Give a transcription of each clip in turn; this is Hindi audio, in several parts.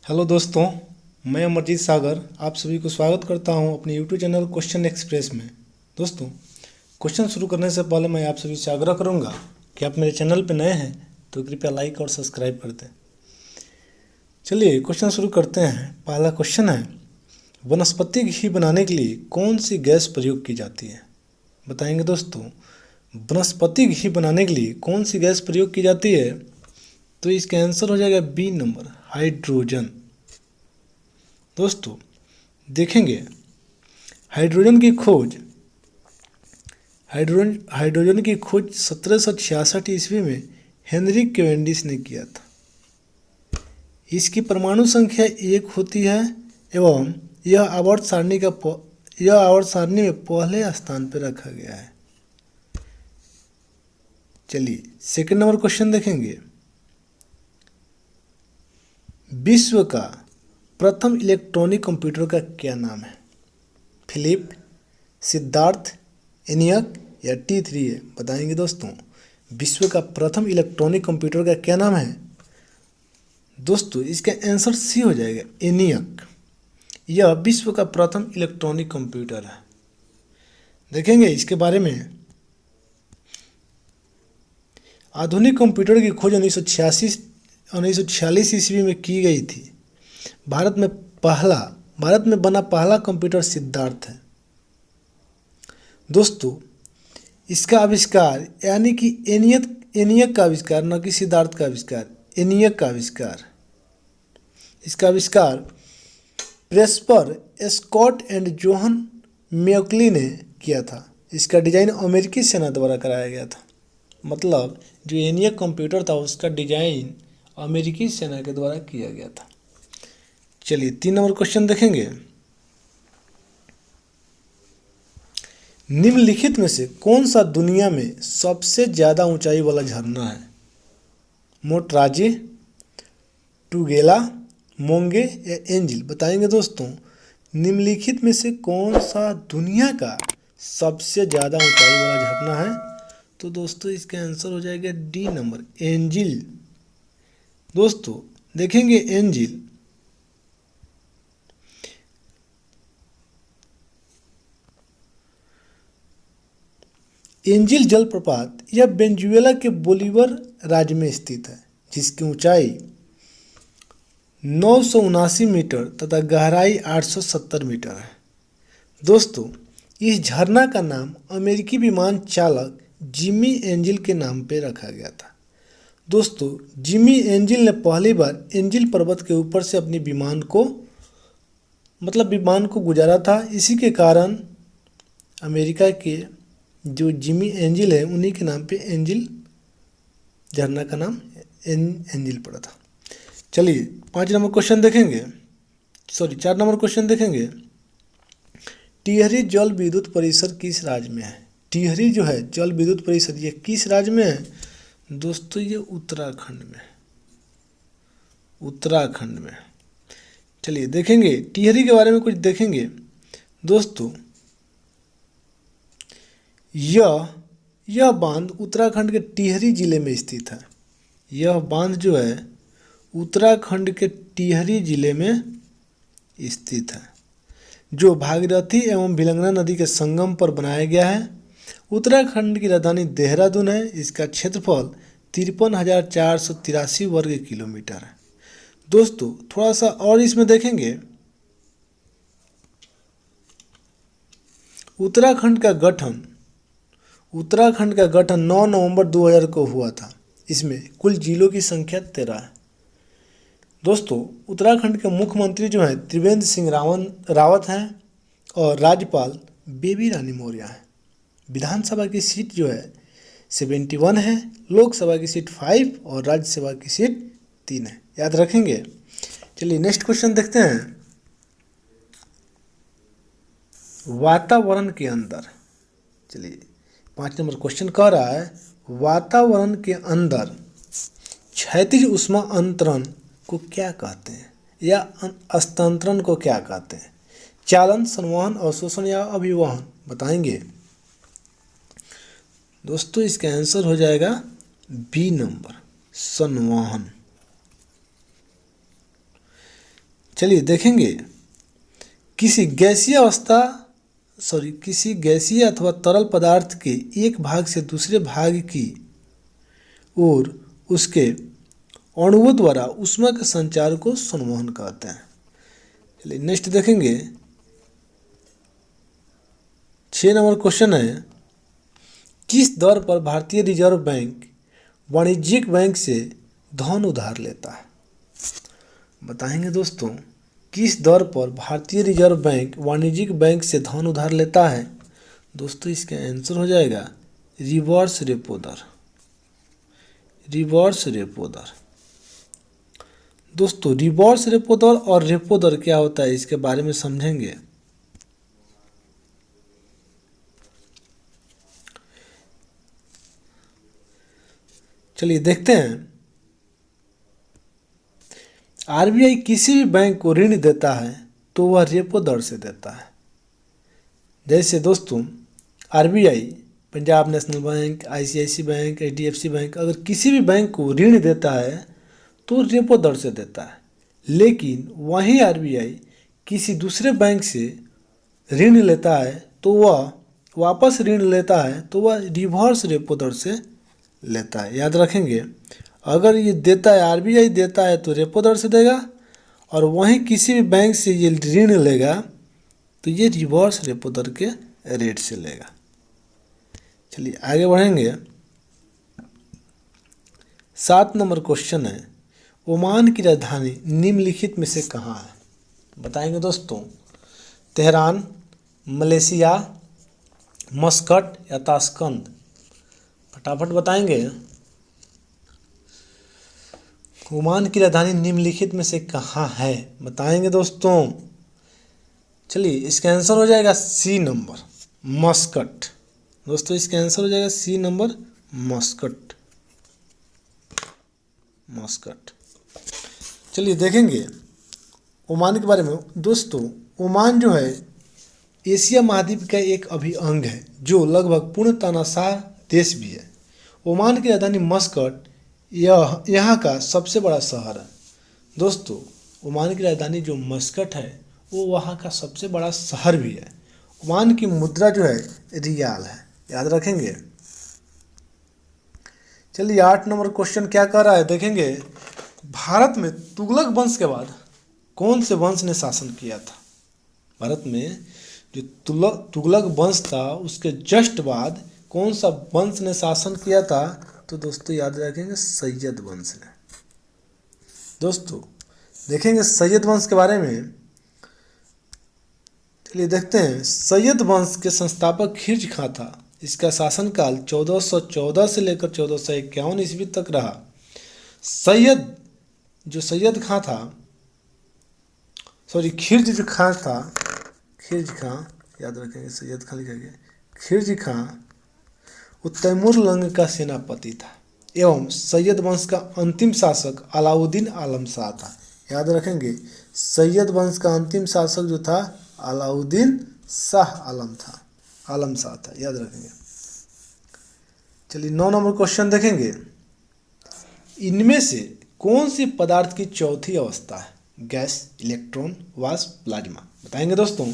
हेलो दोस्तों, मैं अमरजीत सागर आप सभी को स्वागत करता हूं अपने यूट्यूब चैनल क्वेश्चन एक्सप्रेस में। दोस्तों, क्वेश्चन शुरू करने से पहले मैं आप सभी से आग्रह करूंगा कि आप मेरे चैनल पर नए हैं तो कृपया लाइक और सब्सक्राइब कर दें। चलिए क्वेश्चन शुरू करते हैं। पहला क्वेश्चन है, वनस्पति घी बनाने के लिए कौन सी गैस प्रयोग की जाती है? बताएंगे दोस्तों, वनस्पति घी बनाने के लिए कौन सी गैस प्रयोग की जाती है? तो इसका आंसर हो जाएगा बी नंबर, हाइड्रोजन। दोस्तों देखेंगे, हाइड्रोजन की खोज हाइड्रोजन की खोज 1766 ईस्वी में हेनरी कैवेंडिश ने किया था। इसकी परमाणु संख्या 1 होती है एवं यह आवर्त सारणी में पहले स्थान पर रखा गया है। चलिए सेकंड नंबर क्वेश्चन देखेंगे। विश्व का प्रथम इलेक्ट्रॉनिक कंप्यूटर का क्या नाम है? फिलिप, सिद्धार्थ, एनियक या T3 है? बताएंगे दोस्तों, विश्व का प्रथम इलेक्ट्रॉनिक कंप्यूटर का क्या नाम है? दोस्तों इसका आंसर सी हो जाएगा, एनियक। यह विश्व का प्रथम इलेक्ट्रॉनिक कंप्यूटर है। देखेंगे इसके बारे में, आधुनिक कंप्यूटर की खोज 1946 ईस्वी में की गई थी। भारत में बना पहला कंप्यूटर सिद्धार्थ है। दोस्तों इसका आविष्कार यानी कि एनियक का आविष्कार, न कि सिद्धार्थ का आविष्कार, एनियक का आविष्कार, इसका आविष्कार Presper Scott and John Mauchly ने किया था। इसका डिजाइन अमेरिकी सेना द्वारा कराया गया था। मतलब जो एनियक कंप्यूटर था उसका डिजाइन अमेरिकी सेना के द्वारा किया गया था। चलिए 3 नंबर क्वेश्चन देखेंगे। निम्नलिखित में से कौन सा दुनिया में सबसे ज्यादा ऊंचाई वाला झरना है? मोटराजी, टूगेला, मोंगे या एंजिल? बताएंगे दोस्तों, निम्नलिखित में से कौन सा दुनिया का सबसे ज्यादा ऊंचाई वाला झरना है? तो दोस्तों इसका आंसर हो जाएगा डी नंबर, एंजिल। दोस्तों देखेंगे, एंजिल जलप्रपात यह वेनेजुएला के बोलीवर राज्य में स्थित है, जिसकी ऊंचाई 979 मीटर तथा गहराई 870 मीटर है। दोस्तों इस झरना का नाम अमेरिकी विमान चालक जिमी एंजिल के नाम पर रखा गया था। दोस्तों जिमी एंजिल ने पहली बार एंजिल पर्वत के ऊपर से अपनी विमान को गुजारा था। इसी के कारण अमेरिका के जो जिमी एंजिल है उन्हीं के नाम पे एंजिल झरना का नाम एंजिल पड़ा था। चलिए 4 नंबर क्वेश्चन देखेंगे। टिहरी जल विद्युत परिसर किस राज्य में है? टिहरी जो है जल विद्युत परिसर, ये किस राज्य में है? दोस्तों ये उत्तराखंड में। चलिए देखेंगे टिहरी के बारे में कुछ देखेंगे। दोस्तों यह बांध उत्तराखंड के टिहरी जिले में स्थित है। यह बांध जो है उत्तराखंड के टिहरी जिले में स्थित है, जो भागीरथी एवं भिलंगना नदी के संगम पर बनाया गया है। उत्तराखंड की राजधानी देहरादून है। इसका क्षेत्रफल 53,483 वर्ग किलोमीटर है। दोस्तों थोड़ा सा और इसमें देखेंगे, उत्तराखंड का गठन 9 नवंबर 2000 को हुआ था। इसमें कुल जिलों की संख्या 13 है। दोस्तों उत्तराखंड के मुख्यमंत्री जो है त्रिवेंद्र सिंह रावत हैं और राज्यपाल बेबी रानी मौर्य हैं। विधानसभा की सीट जो है 71 है, लोकसभा की सीट 5 और राज्यसभा की सीट 3 है। याद रखेंगे। चलिए नेक्स्ट क्वेश्चन देखते हैं। वातावरण के अंदर, चलिए 5 नंबर क्वेश्चन कह रहा है, वातावरण के अंदर क्षैतिज ऊष्मा अंतरण को क्या कहते हैं या हस्तांतरण को क्या कहते हैं? चालन, संवहन, अवशोषण या अभिवहन? बताएंगे दोस्तों, इसका आंसर हो जाएगा बी नंबर, संवहन। चलिए देखेंगे, किसी गैसीय अथवा तरल पदार्थ के एक भाग से दूसरे भाग की ओर उसके अणुओं द्वारा ऊष्मा के संचार को संवहन कहते हैं। चलिए नेक्स्ट देखेंगे, 6 नंबर क्वेश्चन है, किस दर पर भारतीय रिजर्व बैंक वाणिज्यिक बैंक से धन उधार लेता है? बताएंगे दोस्तों, किस दर पर भारतीय रिजर्व बैंक वाणिज्यिक बैंक से धन उधार लेता है? दोस्तों इसका आंसर हो जाएगा रिवर्स रेपो दर। रिवर्स रेपो दर। दोस्तों रिवर्स रेपो दर और रेपो दर क्या होता है, इसके बारे में समझेंगे। चलिए देखते हैं, आरबीआई किसी भी बैंक को ऋण देता है तो वह रेपो दर से देता है। जैसे दोस्तों RBI, Punjab National Bank, ICICI Bank, HDFC Bank, अगर किसी भी बैंक को ऋण देता है तो रेपो दर से देता है। लेकिन वहीं आरबीआई किसी दूसरे बैंक से ऋण लेता है तो वह वापस ऋण लेता है तो वह रिवर्स रेपो दर से लेता है। याद रखेंगे, अगर ये देता है, आरबीआई देता है तो रेपो दर से देगा, और वहीं किसी भी बैंक से ये ऋण लेगा तो ये रिवर्स रेपो दर के रेट से लेगा। चलिए आगे बढ़ेंगे, 7 नंबर क्वेश्चन है, ओमान की राजधानी निम्नलिखित में से कहाँ है? बताएंगे दोस्तों, तेहरान, मलेशिया, मस्कट या ताशकंद? फटाफट बताएंगे, ओमान की राजधानी निम्नलिखित में से कहाँ है? बताएंगे दोस्तों। चलिए इसका आंसर हो जाएगा सी नंबर, मस्कट। दोस्तों इसका आंसर हो जाएगा सी नंबर, मस्कट। मस्कट। चलिए देखेंगे ओमान के बारे में। दोस्तों ओमान जो है एशिया महाद्वीप का एक अभी अंग है जो लगभग पूर्ण तानाशाह देश भी है। ओमान की राजधानी मस्कट यह यहाँ का सबसे बड़ा शहर है। दोस्तों ओमान की राजधानी जो मस्कट है वो वहाँ का सबसे बड़ा शहर भी है। ओमान की मुद्रा जो है रियाल है, याद रखेंगे। चलिए 8 नंबर क्वेश्चन क्या कर रहा है देखेंगे, भारत में तुगलक वंश के बाद कौन से वंश ने शासन किया था? भारत में जो तुगलक वंश था उसके जस्ट बाद कौन सा वंश ने शासन किया था? तो दोस्तों याद रखेंगे सैयद वंश ने। दोस्तों देखेंगे सैयद वंश के बारे में। चलिए देखते हैं, सैयद वंश के संस्थापक खिर्ज खां था। इसका शासनकाल 1414 से लेकर 1451 ईस्वी तक रहा। सैयद खां था, खिर्ज जो खां था, खिर्ज खां, याद रखेंगे सैयद खां लिखा गया, खिर्ज खां वो तैमूर लंग का सेनापति था एवं सैयद वंश का अंतिम शासक अलाउद्दीन आलम शाह था। याद रखेंगे सैयद वंश का अंतिम शासक जो था अलाउद्दीन आलम शाह था, याद रखेंगे। चलिए 9 नंबर क्वेश्चन देखेंगे, इनमें से कौन सी पदार्थ की चौथी अवस्था है? गैस, इलेक्ट्रॉन, वाष्प, प्लाज्मा? बताएंगे दोस्तों,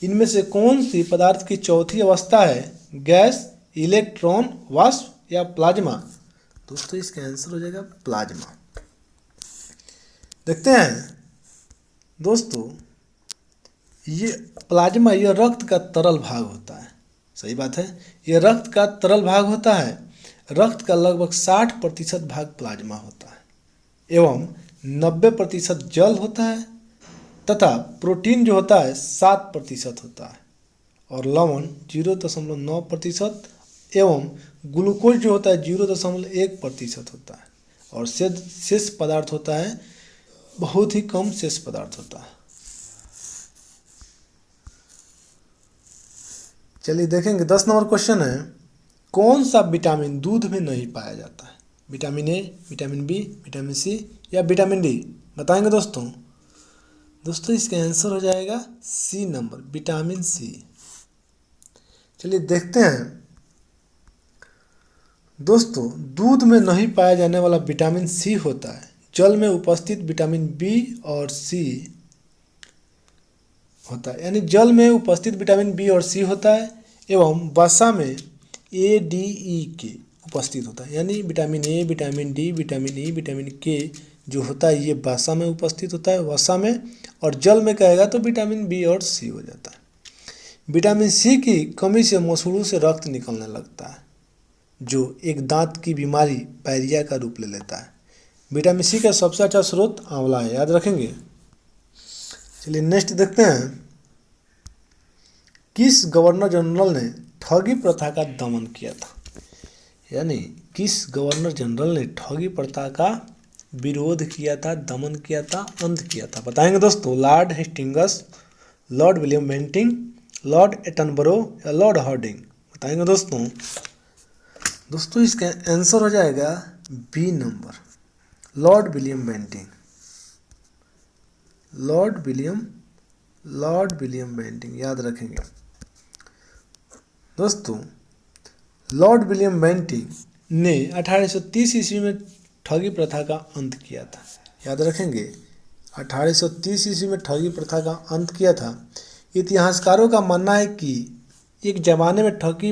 इनमें से कौन सी पदार्थ की चौथी अवस्था है? गैस, इलेक्ट्रॉन, वाष्प या प्लाज्मा? दोस्तों इसका आंसर हो जाएगा प्लाज्मा। देखते हैं दोस्तों, ये प्लाज्मा यह रक्त का तरल भाग होता है। सही बात है, यह रक्त का तरल भाग होता है। रक्त का लगभग 60% भाग प्लाज्मा होता है एवं 90% जल होता है तथा प्रोटीन जो होता है 7% होता है और लवण 0.9% एवं ग्लूकोज जो होता है 0.1% होता है और शेष पदार्थ होता है, बहुत ही कम शेष पदार्थ होता है। चलिए देखेंगे 10 नंबर क्वेश्चन है, कौन सा विटामिन दूध में नहीं पाया जाता है? Vitamin A, vitamin B, vitamin C या विटामिन डी? बताएंगे दोस्तों। दोस्तों इसका आंसर हो जाएगा सी नंबर, विटामिन सी। चलिए देखते हैं दोस्तों, दूध में नहीं पाया जाने वाला विटामिन सी होता है जल में उपस्थित विटामिन बी और सी होता है, यानी जल में उपस्थित विटामिन बी और सी होता है एवं वसा में ए डी ई के उपस्थित होता है। यानी vitamin A, vitamin D, vitamin E, vitamin के जो होता है ये वसा में उपस्थित होता है, वसा में, और जल में कहेगा तो विटामिन बी और सी हो जाता है। विटामिन सी की कमी से मसूड़ों से रक्त निकलने लगता है, जो एक दांत की बीमारी पायरिया का रूप ले लेता है। विटामिन सी का सबसे अच्छा स्रोत आंवला है, याद रखेंगे। चलिए नेक्स्ट देखते हैं, किस गवर्नर जनरल ने ठगी प्रथा का दमन किया था? यानी किस गवर्नर जनरल ने ठगी प्रथा का विरोध किया था, दमन किया था, अंत किया था? बताएंगे दोस्तों। Lord Hastings, Lord William Bentinck, Lord Attenborough या लॉर्ड हार्डिंग? बताएंगे दोस्तों। दोस्तों इसका आंसर हो जाएगा B number, Lord William Bentinck. Lord William Bentinck, याद रखेंगे दोस्तों। लॉर्ड विलियम बेंटिंग ने 1830 ईस्वी में ठगी प्रथा का अंत किया था, याद रखेंगे। 1830 ईस्वी में ठगी प्रथा का अंत किया था। इतिहासकारों का मानना है कि एक ज़माने में ठगी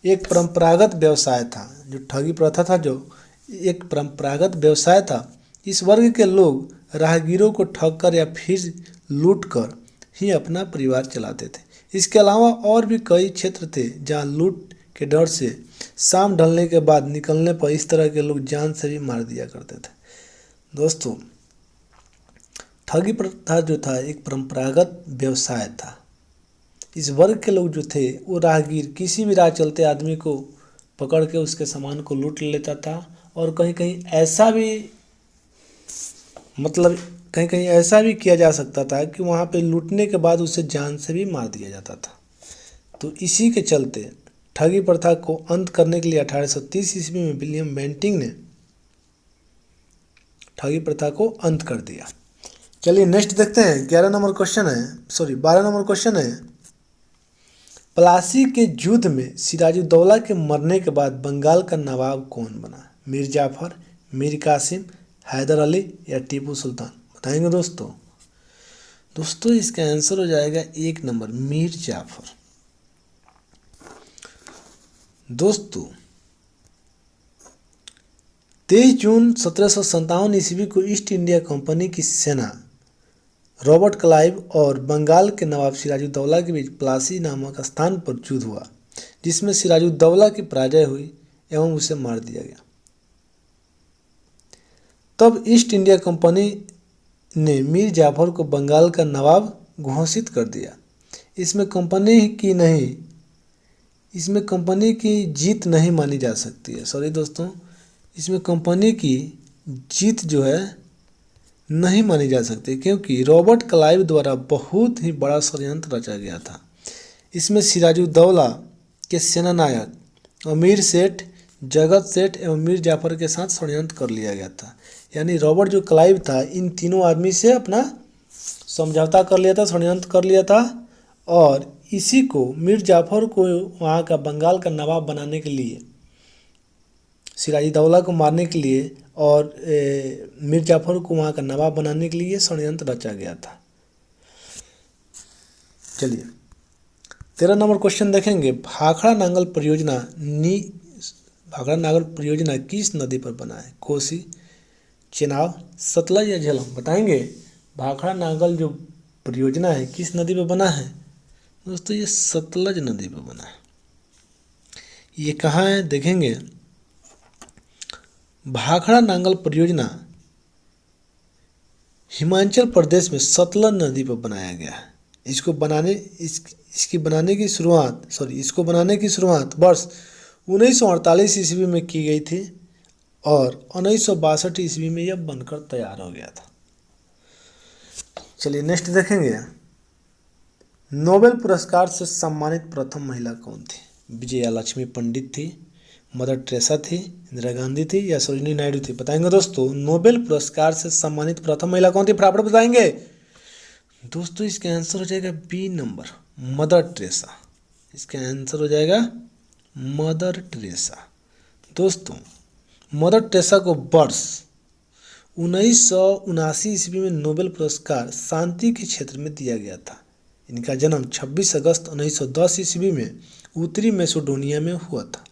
एक परंपरागत व्यवसाय था। जो ठगी प्रथा था जो एक परंपरागत व्यवसाय था। इस वर्ग के लोग राहगीरों को ठगकर या फिर लूटकर ही अपना परिवार चलाते थे। इसके अलावा और भी कई क्षेत्र थे जहां लूट के डर से शाम ढलने के बाद निकलने पर इस तरह के लोग जान से भी मार दिया करते थे। दोस्तों ठगी प्रथा जो था एक परंपरागत व्यवसाय था। इस वर्ग के लोग जो थे वो राहगीर किसी भी राह चलते आदमी को पकड़ के उसके सामान को लूट लेता था, और कहीं कहीं ऐसा भी कहीं कहीं ऐसा भी किया जा सकता था कि वहाँ पे लूटने के बाद उसे जान से भी मार दिया जाता था। तो इसी के चलते ठगी प्रथा को अंत करने के लिए 1830 ईस्वी में विलियम बेंटिंग ने ठगी प्रथा को अंत कर दिया। चलिए नेक्स्ट देखते हैं। 12 नंबर क्वेश्चन है, प्लासी के युद्ध में सिराजुद्दौला के मरने के बाद बंगाल का नवाब कौन बना? मीर जाफर, मीर कासिम, हैदर अली या टीपू सुल्तान? बताएंगे दोस्तों इसका आंसर हो जाएगा 1 नंबर, मीर जाफर। दोस्तों 23 जून 1757 ईस्वी को ईस्ट इंडिया कंपनी की सेना रॉबर्ट क्लाइव और बंगाल के नवाब सिराजुद्दौला के बीच प्लासी नामक स्थान पर युद्ध हुआ, जिसमें सिराजुद्दौला की पराजय हुई एवं उसे मार दिया गया। तब ईस्ट इंडिया कंपनी ने मीर जाफर को बंगाल का नवाब घोषित कर दिया। इसमें कंपनी की जीत नहीं मानी जा सकती है। सॉरी दोस्तों, इसमें कंपनी की जीत जो है नहीं मानी जा सकती, क्योंकि रॉबर्ट क्लाइव द्वारा बहुत ही बड़ा षड्यंत्र रचा गया था। इसमें सिराजुद्दौला के सेनानायक अमीर सेठ, जगत सेठ एवं मीर जाफर के साथ षड्यंत्र कर लिया गया था। यानी रॉबर्ट जो क्लाइव था इन तीनों आदमी से अपना समझौता कर लिया था, षड्यंत्र कर लिया था, और इसी को मीर जाफर को वहाँ का बंगाल का नवाब बनाने के लिए, सिराजुद्दौला को मारने के लिए और मीर जाफर को वहाँ का नवाब बनाने के लिए षड्यंत्र रचा गया था। चलिए 13 नंबर क्वेश्चन देखेंगे। भाखड़ा नांगल परियोजना किस नदी पर बना है? कोसी, चेनाब, सतलज या झेलम? बताएंगे। भाखड़ा नांगल जो परियोजना है किस नदी पर बना है? दोस्तों ये सतलज नदी पर बना है। ये कहाँ है देखेंगे। भाखड़ा नांगल परियोजना हिमाचल प्रदेश में सतलज नदी पर बनाया गया है। इसको बनाने की शुरुआत वर्ष 1948 ईस्वी में की गई थी और 1962 ईस्वी में यह बनकर तैयार हो गया था। चलिए नेक्स्ट देखेंगे। नोबेल पुरस्कार से सम्मानित प्रथम महिला कौन थी? विजया लक्ष्मी पंडित थी, मदर टेरेसा थी, इंदिरा गांधी थी या सरोजिनी नायडू थी? बताएंगे दोस्तों। नोबेल पुरस्कार से सम्मानित प्रथम महिला कौन थी? फटाफट बताएंगे दोस्तों। इसका आंसर हो जाएगा बी नंबर, मदर टेरेसा। इसका आंसर हो जाएगा मदर टेरेसा। दोस्तों मदर टेरेसा को वर्ष 1979 ईस्वी में नोबेल पुरस्कार शांति के क्षेत्र में दिया गया था। इनका जन्म 26 अगस्त 1910 ईस्वी में उत्तरी मैसेडोनिया में हुआ था।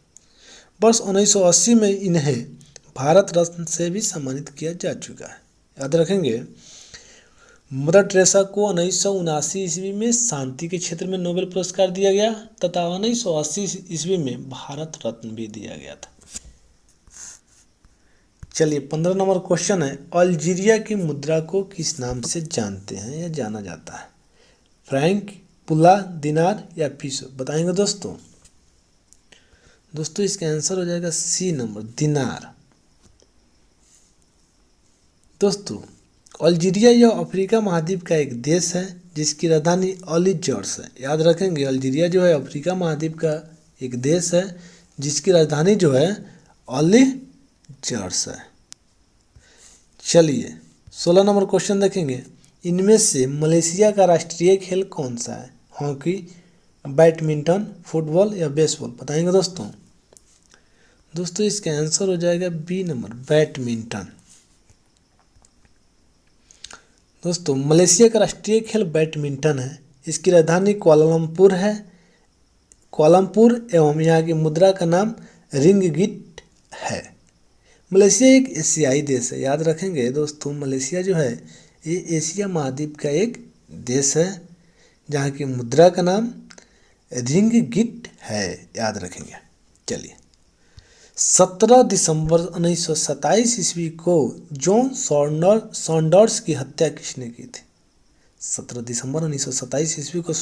वर्ष 1980 में इन्हें भारत रत्न से भी सम्मानित किया जा चुका है। याद रखेंगे, मदर टेरेसा को 1979 ईस्वी में शांति के क्षेत्र में नोबेल पुरस्कार दिया गया तथा 1980 ईस्वी में भारत रत्न भी दिया गया था। चलिए 15 नंबर क्वेश्चन है, अल्जीरिया की मुद्रा को किस नाम से जानते हैं या जाना जाता है? फ्रैंक, पुला, दिनार या पीसो? बताएंगे दोस्तों। दोस्तों इसका आंसर हो जाएगा सी नंबर, दिनार। दोस्तों अल्जीरिया यह अफ्रीका महाद्वीप का एक देश है जिसकी राजधानी अल्जियर्स है। याद रखेंगे, अल्जीरिया जो है अफ्रीका महाद्वीप का एक देश है जिसकी राजधानी जो है अल्जियर्स है। चलिए 16 नंबर क्वेश्चन देखेंगे, इनमें से मलेशिया का राष्ट्रीय खेल कौन सा है? हॉकी, बैडमिंटन, फुटबॉल या बेसबॉल? बताएंगे दोस्तों। दोस्तों इसका आंसर हो जाएगा बी नंबर, बैडमिंटन। दोस्तों मलेशिया का राष्ट्रीय खेल बैडमिंटन है। इसकी राजधानी कुआलालंपुर है, कुआलालंपुर, एवं यहाँ की मुद्रा का नाम रिंगगिट है। मलेशिया एक एशियाई देश है। याद रखेंगे दोस्तों, मलेशिया जो है ये एशिया महाद्वीप का एक देश है जहाँ की मुद्रा का नाम रिंगगिट है। याद रखेंगे। चलिए 17 दिसंबर 1927 ईस्वी को जॉन सॉन्डर्स की हत्या किसने की थी? 17 दिसंबर 1927 ईस्वी को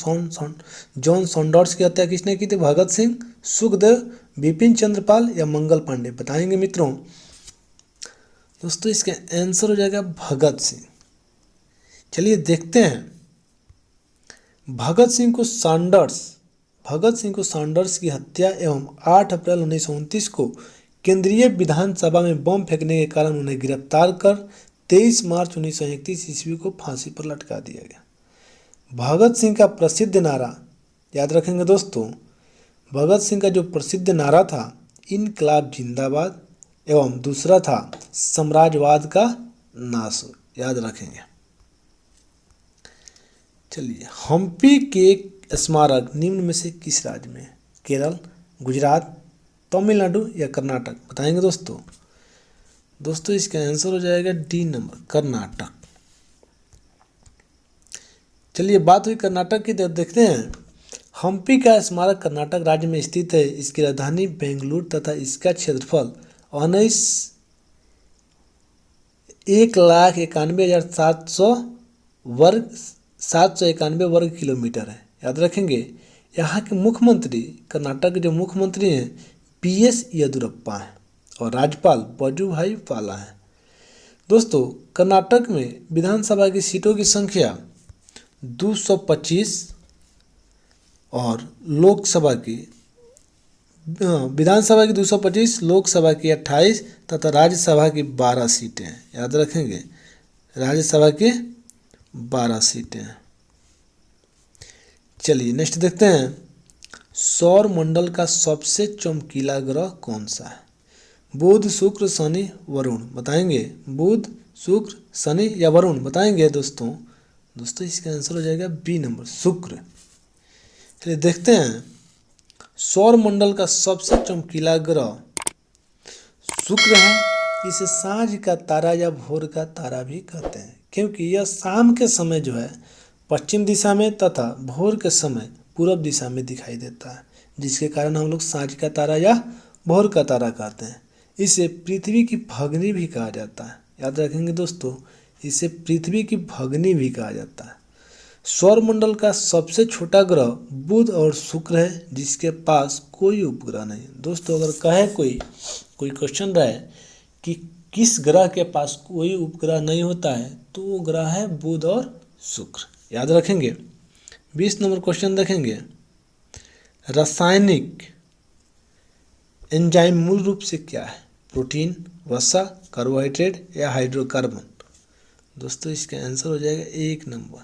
जॉन सॉन्डर्स की हत्या किसने की थी? भगत सिंह, सुखदेव, बिपिन चंद्रपाल या मंगल पांडे? बताएंगे मित्रों। दोस्तों इसका आंसर हो जाएगा भगत सिंह। चलिए देखते हैं, भगत सिंह को सॉन्डर्स की हत्या एवं 8 अप्रैल 1929 को केंद्रीय विधानसभा में बम फेंकने के कारण उन्हें गिरफ्तार कर 23 मार्च 1931 ईस्वी को फांसी पर लटका दिया गया। भगत सिंह का प्रसिद्ध नारा, याद रखेंगे दोस्तों, भगत सिंह का जो प्रसिद्ध नारा था इनकलाब जिंदाबाद एवं दूसरा था साम्राज्यवाद का नाश हो। याद रखेंगे। चलिए हम्पी के स्मारक निम्न में से किस राज्य में? केरल, गुजरात, तमिलनाडु या कर्नाटक? बताएंगे दोस्तों। दोस्तों इसका आंसर हो जाएगा डी नंबर, कर्नाटक। चलिए बात हुई कर्नाटक की, देखते हैं। हम्पी का स्मारक कर्नाटक राज्य में स्थित है। इसकी राजधानी बेंगलुरु तथा इसका क्षेत्रफल 1,91,791 वर्ग किलोमीटर है। याद रखेंगे। यहाँ के मुख्यमंत्री, कर्नाटक के जो मुख्यमंत्री हैं PS येदियुरप्पा हैं और राज्यपाल वजुभाई वाला हैं। दोस्तों कर्नाटक में विधानसभा की सीटों की संख्या 225 और लोकसभा की विधानसभा की 225, लोकसभा की 28 तथा राज्यसभा की 12 सीटें हैं। याद रखेंगे, राज्यसभा की 12 सीटें हैं। चलिए नेक्स्ट देखते हैं, सौर मंडल का सबसे चमकीला ग्रह कौन सा है? बुध, शुक्र, शनि, वरुण? बताएंगे। बुध, शुक्र, शनि या वरुण? बताएंगे दोस्तों। इसका आंसर हो जाएगा बी नंबर, शुक्र। चलिए देखते हैं, सौर मंडल का सबसे चमकीला ग्रह शुक्र है। इसे सांझ का तारा या भोर का तारा भी कहते हैं, क्योंकि यह शाम के समय जो है पश्चिम दिशा में तथा भोर के समय पूर्व दिशा में दिखाई देता है, जिसके कारण हम लोग सांझ का तारा या भोर का तारा कहते हैं। इसे पृथ्वी की भगनी भी कहा जाता है। याद रखेंगे दोस्तों, इसे पृथ्वी की भगनी भी कहा जाता है। सौरमंडल का सबसे छोटा ग्रह बुध और शुक्र है, जिसके पास कोई उपग्रह नहीं। दोस्तों अगर कहे कोई क्वेश्चन रहे कि किस ग्रह के पास कोई उपग्रह नहीं होता है, तो वो ग्रह है बुध और शुक्र। याद रखेंगे। 20 नंबर क्वेश्चन देखेंगे, रासायनिक एंजाइम मूल रूप से क्या है? प्रोटीन, वसा, कार्बोहाइड्रेट या हाइड्रोकार्बन? दोस्तों इसका आंसर हो जाएगा 1 नंबर,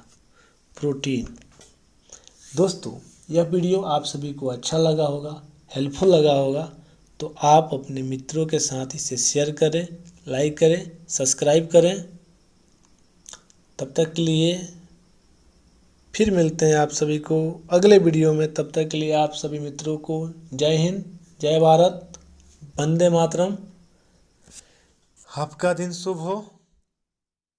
प्रोटीन। दोस्तों यह वीडियो आप सभी को अच्छा लगा होगा, हेल्पफुल लगा होगा, तो आप अपने मित्रों के साथ इसे शेयर करें, लाइक करें, सब्सक्राइब करें। तब तक के लिए फिर मिलते हैं आप सभी को अगले वीडियो में। तब तक के लिए आप सभी मित्रों को जय हिंद, जय भारत, वंदे मातरम। आपका दिन शुभ हो।